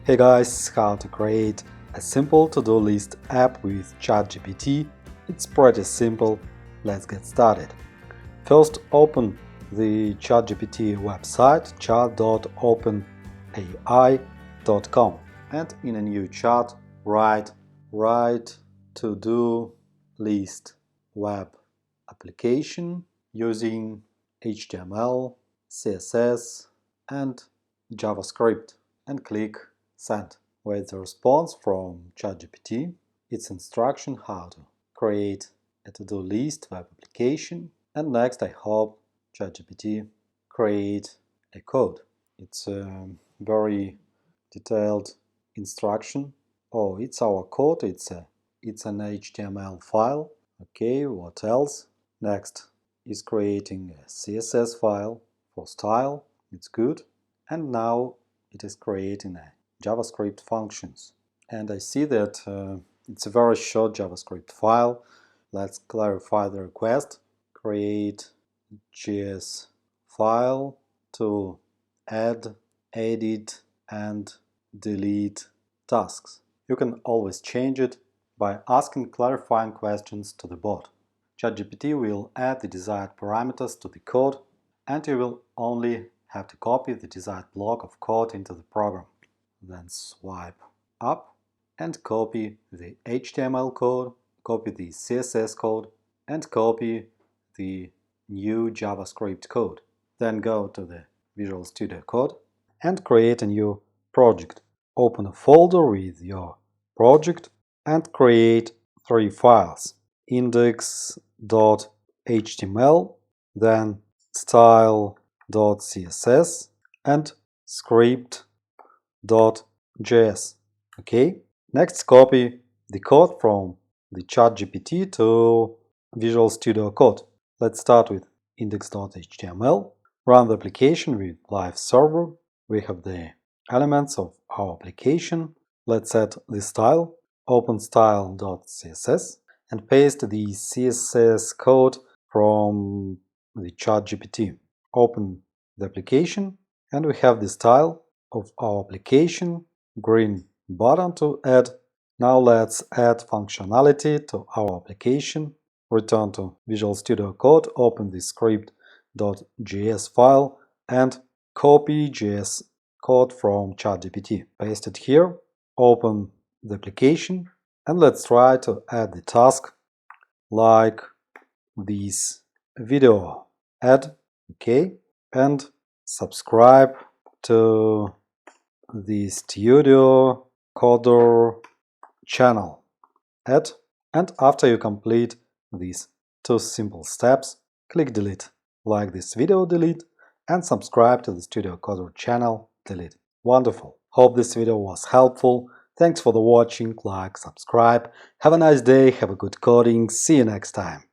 Hey guys, how to create a simple to-do list app with ChatGPT. It's pretty simple. Let's get started. First, open the ChatGPT website chat.openai.com and in a new chat write to-do list web application using HTML, CSS and JavaScript and click Send. Wait the response from ChatGPT. Its instruction how to create a to-do list web application. And next, I hope ChatGPT create a code. It's a very detailed instruction. Oh, it's our code. It's an HTML file. Okay, what else? Next is creating a CSS file for style. It's good. And now it is creating a JavaScript functions. And I see that it's a very short JavaScript file. Let's clarify the request. Create JS file to add, edit, and delete tasks. You can always change it by asking clarifying questions to the bot. ChatGPT will add the desired parameters to the code, and you will only have to copy the desired block of code into the program. Then swipe up and copy the HTML code, copy the CSS code, and copy the new JavaScript code. Then go to the Visual Studio Code and create a new project. Open a folder with your project and create 3 files: index.html, then style.css, and script.js. Okay, next copy the code from the ChatGPT to Visual Studio Code. Let's start with index.html. Run the application with live server. We have the elements of our application. Let's set the style. Open style.css and paste the CSS code from the ChatGPT. Open the application and we have the style of our application, green button to add. Now let's add functionality to our application. Return to Visual Studio Code, open the script.js file and copy JS code from ChatGPT. Paste it here, open the application, and let's try to add the task like this video. Add, okay, and subscribe to the ToDo channel. Add, and after you complete these 2 simple steps, click delete. Like this video, delete, and subscribe to the ToDo channel, delete. Wonderful. Hope this video was helpful. Thanks for the watching, like, subscribe. Have a nice day, have a good coding. See you next time.